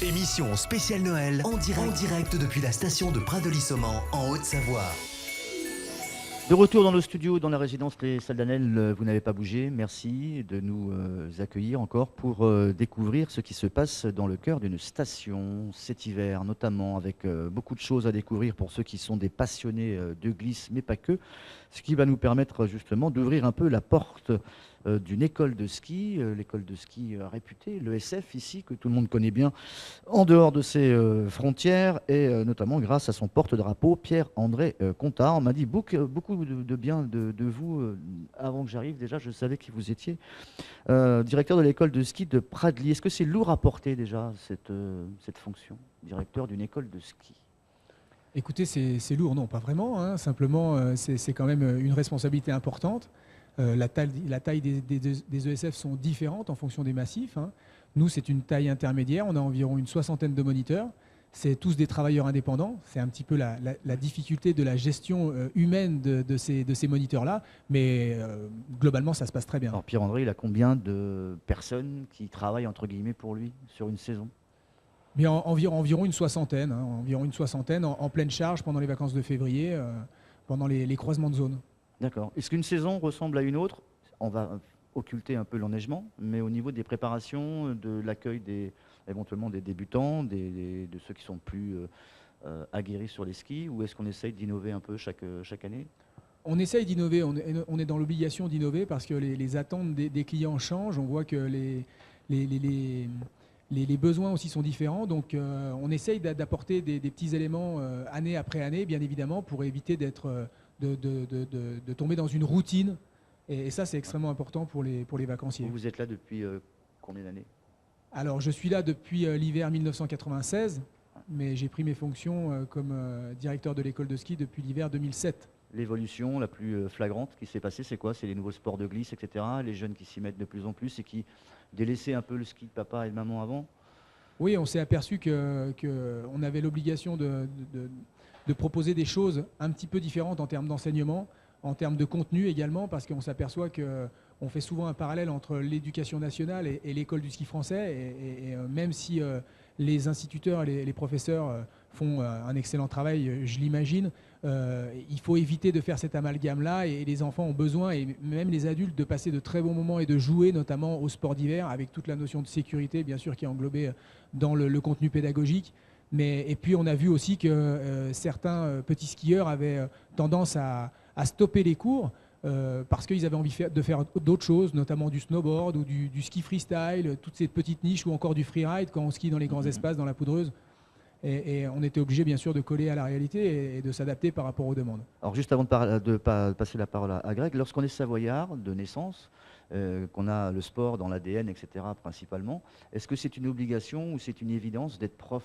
Émission spéciale Noël en direct depuis la station de Pradely-Saumand en Haute-Savoie. De retour dans nos studios, dans la résidence Les Salles d'Annelle, vous n'avez pas bougé. Merci de nous accueillir encore pour découvrir ce qui se passe dans le cœur d'une station cet hiver, notamment avec beaucoup de choses à découvrir pour ceux qui sont des passionnés de glisse, mais pas que. Ce qui va nous permettre justement d'ouvrir un peu la porte d'une école de ski, l'école de ski réputée, l'ESF ici, que tout le monde connaît bien, en dehors de ses frontières, et notamment grâce à son porte-drapeau, Pierre-André Contard. On m'a dit beaucoup de bien de vous avant que j'arrive. Déjà, je savais qui vous étiez. Directeur de l'école de ski de Pradely. Est-ce que c'est lourd à porter déjà, cette fonction, directeur d'une école de ski ? Écoutez, c'est lourd, non, pas vraiment. Hein. Simplement, c'est quand même une responsabilité importante. La taille des ESF sont différentes en fonction des massifs. Hein. Nous, c'est une taille intermédiaire. On a environ une 60aine de moniteurs. C'est tous des travailleurs indépendants. C'est un petit peu la difficulté de la gestion humaine de ces moniteurs-là. Mais globalement, ça se passe très bien. Alors Pierre-André, il a combien de personnes qui travaillent entre guillemets pour lui sur une saison ? Mais environ une soixantaine. Hein, environ une soixantaine en pleine charge pendant les vacances de février, pendant les croisements de zone. D'accord. Est-ce qu'une saison ressemble à une autre ? On va occulter un peu l'enneigement, mais au niveau des préparations, de l'accueil éventuellement des débutants, de ceux qui sont plus aguerris sur les skis, ou est-ce qu'on essaye d'innover un peu chaque année ? On essaye d'innover, on est dans l'obligation d'innover parce que les attentes des clients changent. On voit que les besoins aussi sont différents. Donc on essaye d'apporter des petits éléments année après année, bien évidemment, pour éviter de tomber dans une routine. Et ça, c'est extrêmement important pour les vacanciers. Vous êtes là depuis combien d'années ? Alors, je suis là depuis l'hiver 1996, mais j'ai pris mes fonctions comme directeur de l'école de ski depuis l'hiver 2007. L'évolution la plus flagrante qui s'est passée, c'est quoi ? C'est les nouveaux sports de glisse, etc. Les jeunes qui s'y mettent de plus en plus et qui délaissaient un peu le ski de papa et de maman avant ? Oui, on s'est aperçu qu'on avait l'obligation de proposer des choses un petit peu différentes en termes d'enseignement, en termes de contenu également, parce qu'on s'aperçoit qu'on fait souvent un parallèle entre l'éducation nationale et l'école du ski français. Et même si les instituteurs et les professeurs font un excellent travail, je l'imagine, il faut éviter de faire cet amalgame-là. Et les enfants ont besoin, et même les adultes, de passer de très bons moments et de jouer, notamment au sport d'hiver, avec toute la notion de sécurité, bien sûr, qui est englobée dans le contenu pédagogique. Et puis on a vu aussi que certains petits skieurs avaient tendance à stopper les cours parce qu'ils avaient envie de faire d'autres choses, notamment du snowboard ou du ski freestyle, toutes ces petites niches, ou encore du freeride quand on skie dans les grands espaces, dans la poudreuse. Et on était obligé bien sûr de coller à la réalité et de s'adapter par rapport aux demandes. Alors juste avant de passer la parole à Greg, lorsqu'on est savoyard de naissance, qu'on a le sport dans l'ADN, etc. principalement, est-ce que c'est une obligation ou c'est une évidence d'être prof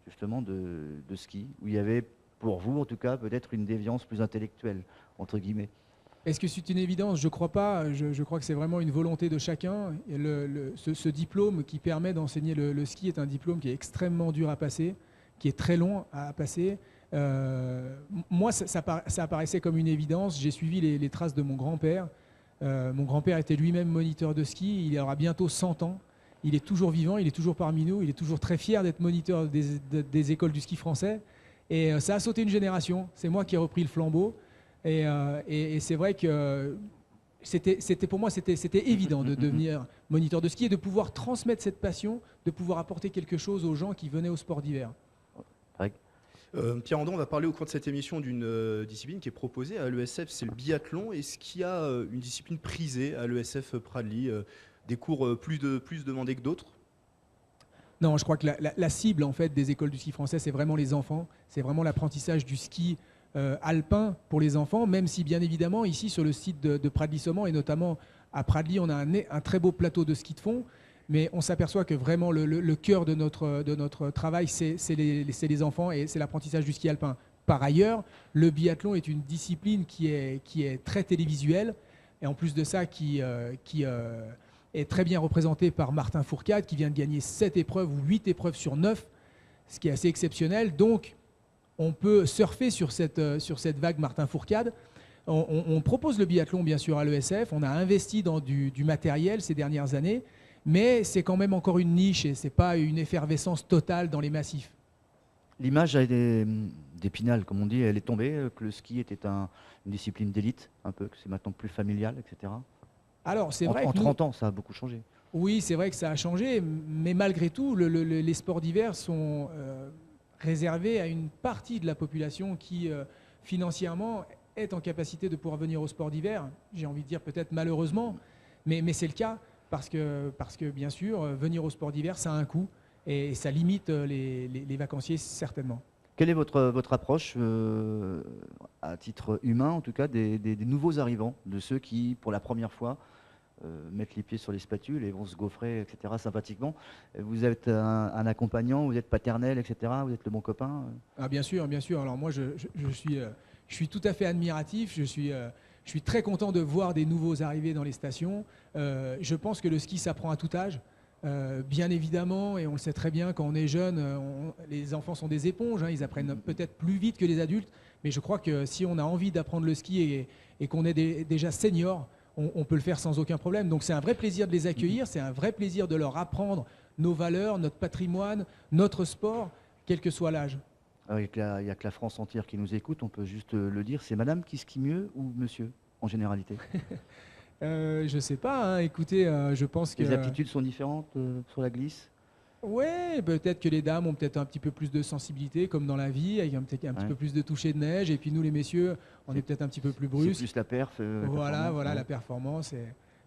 justement de ski, où il y avait, pour vous en tout cas, peut-être une déviance plus intellectuelle, entre guillemets ? Est-ce que c'est une évidence ? Je ne crois pas. Je crois que c'est vraiment une volonté de chacun. Et ce diplôme qui permet d'enseigner le ski est un diplôme qui est extrêmement dur à passer, qui est très long à passer. Moi, ça apparaissait comme une évidence. J'ai suivi les traces de mon grand-père. Mon grand-père était lui-même moniteur de ski. Il aura bientôt 100 ans. Il est toujours vivant, il est toujours parmi nous, il est toujours très fier d'être moniteur des écoles du ski français. Et ça a sauté une génération. C'est moi qui ai repris le flambeau. Et c'est vrai que pour moi, c'était évident de devenir moniteur de ski et de pouvoir transmettre cette passion, de pouvoir apporter quelque chose aux gens qui venaient au sport d'hiver. Pierre-André, on va parler au cours de cette émission d'une discipline qui est proposée à l'ESF, c'est le biathlon. Est-ce qu'il y a une discipline prisée à l'ESF Pradely, des cours plus demandés que d'autres ? Non, je crois que la cible en fait des écoles du ski français, c'est vraiment les enfants. C'est vraiment l'apprentissage du ski alpin pour les enfants, même si bien évidemment ici sur le site de Pradely-Saumand et notamment à Pradely, on a un très beau plateau de ski de fond. Mais on s'aperçoit que vraiment le cœur de notre travail, c'est les enfants et c'est l'apprentissage du ski alpin. Par ailleurs, le biathlon est une discipline qui est très télévisuelle et en plus de ça, qui est très bien représentée par Martin Fourcade, qui vient de gagner 7 épreuves ou 8 épreuves sur 9, ce qui est assez exceptionnel. Donc, on peut surfer sur cette vague Martin Fourcade. On propose le biathlon, bien sûr, à l'ESF. On a investi dans du matériel ces dernières années. Mais c'est quand même encore une niche et ce n'est pas une effervescence totale dans les massifs. L'image d'Épinal, comme on dit, elle est tombée, que le ski était une discipline d'élite, un peu, que c'est maintenant plus familial, etc. Alors, c'est vrai En que nous- 30 ans, ça a beaucoup changé. Oui, c'est vrai que ça a changé, mais malgré tout, les sports d'hiver sont réservés à une partie de la population qui, financièrement, est en capacité de pouvoir venir aux sports d'hiver. J'ai envie de dire peut-être malheureusement, mais c'est le cas parce que, bien sûr, venir aux sports d'hiver, ça a un coût et ça limite les vacanciers certainement. Quelle est votre approche, à titre humain, en tout cas, des nouveaux arrivants, de ceux qui, pour la première fois, mettent les pieds sur les spatules et vont se gaufrer, etc., sympathiquement? Vous êtes un accompagnant, vous êtes paternel, etc., vous êtes le bon copain? Ah, bien sûr, bien sûr. Alors moi, je suis tout à fait admiratif. Je suis très content de voir des nouveaux arrivés dans les stations. Je pense que le ski s'apprend à tout âge. Bien évidemment, et on le sait très bien, quand on est jeune, les enfants sont des éponges, hein, ils apprennent peut-être plus vite que les adultes, mais je crois que si on a envie d'apprendre le ski et qu'on est déjà senior, on peut le faire sans aucun problème. Donc c'est un vrai plaisir de les accueillir, c'est un vrai plaisir de leur apprendre nos valeurs, notre patrimoine, notre sport, quel que soit l'âge. Il n'y a que la France entière qui nous écoute, on peut juste le dire. C'est madame qui skie mieux ou monsieur, en généralité? Je sais pas, hein, écoutez, je pense que... Les aptitudes sont différentes sur la glisse? Ouais, peut-être que les dames ont peut-être un petit peu plus de sensibilité, comme dans la vie, avec peut-être un petit peu plus de toucher de neige, et puis nous, les messieurs, on est peut-être un petit peu plus C'est brusques. plus la perf. Voilà, ouais. la performance.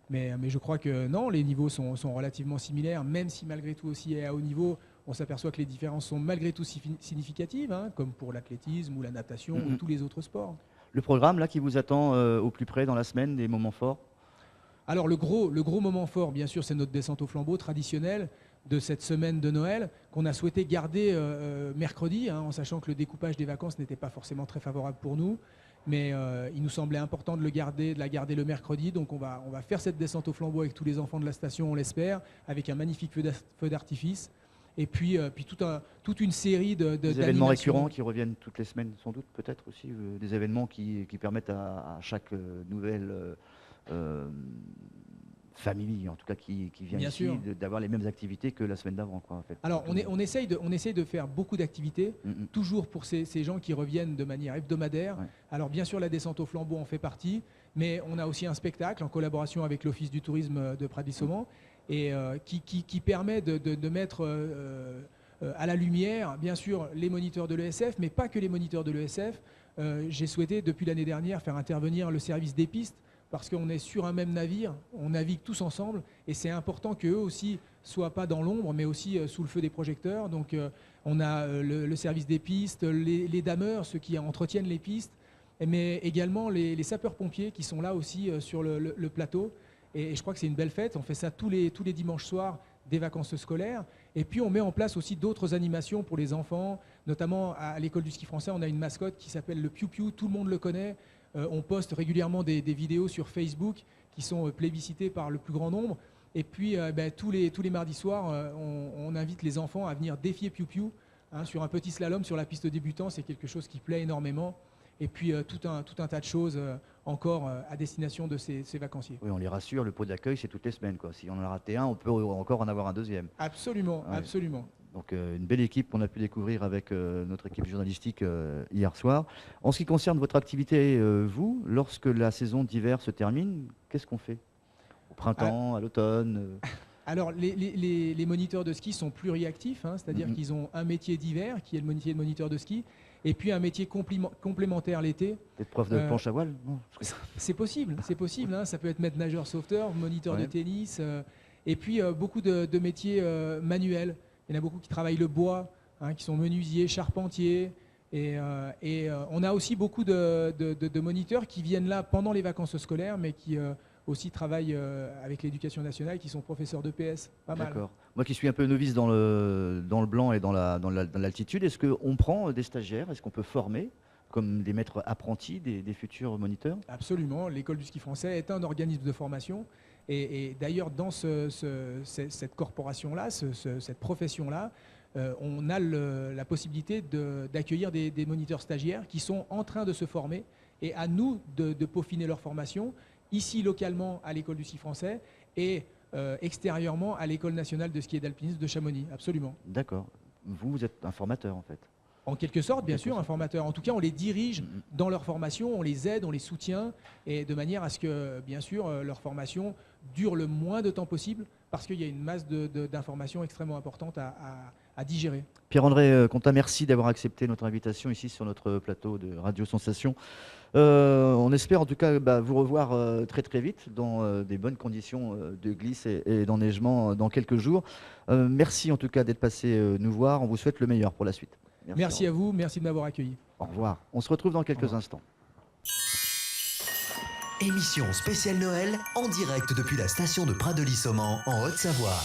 Mais je crois que non, les niveaux sont relativement similaires, même si malgré tout aussi à haut niveau, on s'aperçoit que les différences sont malgré tout significatives, hein, comme pour l'athlétisme ou la natation ou tous les autres sports. Le programme là qui vous attend au plus près dans la semaine, des moments forts? Alors le gros moment fort, bien sûr, c'est notre descente au flambeau traditionnelle de cette semaine de Noël qu'on a souhaité garder mercredi, hein, en sachant que le découpage des vacances n'était pas forcément très favorable pour nous. Mais il nous semblait important de la garder le mercredi. Donc on va faire cette descente au flambeau avec tous les enfants de la station, on l'espère, avec un magnifique feu d'artifice. Et puis toute une série Des événements récurrents qui reviennent toutes les semaines, sans doute, peut-être aussi. Des événements qui permettent à chaque nouvelle famille, en tout cas qui vient Bien ici, sûr. d'avoir les mêmes activités que la semaine d'avant, quoi, en fait. Alors on essaye de faire beaucoup d'activités, toujours pour ces gens qui reviennent de manière hebdomadaire. Ouais. Alors bien sûr la descente au flambeau en fait partie, mais on a aussi un spectacle en collaboration avec l'Office du tourisme de Pradly-Saumon et qui permet de mettre à la lumière, bien sûr, les moniteurs de l'ESF, mais pas que les moniteurs de l'ESF. J'ai souhaité depuis l'année dernière faire intervenir le service des pistes, parce qu'on est sur un même navire, on navigue tous ensemble, et c'est important qu'eux aussi soient pas dans l'ombre, mais aussi sous le feu des projecteurs. Donc on a le service des pistes, les dameurs, ceux qui entretiennent les pistes, mais également les sapeurs-pompiers qui sont là aussi sur le plateau. Et je crois que c'est une belle fête, on fait ça tous les dimanches soirs des vacances scolaires. Et puis on met en place aussi d'autres animations pour les enfants, notamment à l'école du ski français, on a une mascotte qui s'appelle le Piu Piu, tout le monde le connaît. On poste régulièrement des vidéos sur Facebook qui sont plébiscitées par le plus grand nombre. Et puis tous les mardis soirs, on invite les enfants à venir défier Piu Piu, hein, sur un petit slalom sur la piste débutant. C'est quelque chose qui plaît énormément. Et puis tout un tas de choses encore à destination de ces vacanciers. Oui, on les rassure, le pot d'accueil, c'est toutes les semaines, quoi. Si on en a raté un, on peut encore en avoir un deuxième. Absolument, Ouais. absolument. Donc une belle équipe qu'on a pu découvrir avec notre équipe journalistique hier soir. En ce qui concerne votre activité, vous, lorsque la saison d'hiver se termine, qu'est-ce qu'on fait? Au printemps, à l'automne Alors, les moniteurs de ski sont pluriactifs, hein, c'est-à-dire qu'ils ont un métier d'hiver, qui est le métier de moniteur de ski, et puis un métier complémentaire l'été. Peut-être prof de planche à voile? Non, C'est possible, hein, ça peut être maître nageur sauveteur, moniteur de Ouais. tennis, et puis beaucoup de métiers manuels. Il y en a beaucoup qui travaillent le bois, hein, qui sont menuisiers, charpentiers, et on a aussi beaucoup de moniteurs qui viennent là pendant les vacances scolaires, mais qui aussi travaillent avec l'éducation nationale, qui sont professeurs de PS, pas mal. D'accord. Moi qui suis un peu novice dans le blanc et dans l'altitude, est-ce qu'on prend des stagiaires? Est-ce qu'on peut former comme des maîtres apprentis, des futurs moniteurs? Absolument, l'école du ski français est un organisme de formation, et d'ailleurs dans cette corporation-là, cette profession-là, on a la possibilité d'accueillir des moniteurs stagiaires qui sont en train de se former, et à nous de peaufiner leur formation, ici localement à l'école du ski français, et extérieurement à l'École nationale de ski et d'alpinisme de Chamonix, absolument. D'accord. Vous êtes un formateur en fait. En quelque sorte, bien quelque sûr, un sorte. formateur. En tout cas, on les dirige Mhm. dans leur formation, on les aide, on les soutient, et de manière à ce que, bien sûr, leur formation dure le moins de temps possible, parce qu'il y a une masse d'informations extrêmement importante à digérer. Pierre-André Contat, merci d'avoir accepté notre invitation ici sur notre plateau de Radio Sensation. On espère en tout cas vous revoir très très vite dans des bonnes conditions de glisse et d'enneigement dans quelques jours. Merci en tout cas d'être passé nous voir. On vous souhaite le meilleur pour la suite. Merci à vous, merci de m'avoir accueilli. Au revoir. On se retrouve dans quelques instants. Émission spéciale Noël en direct depuis la station de Pradely-Saumand en Haute-Savoie.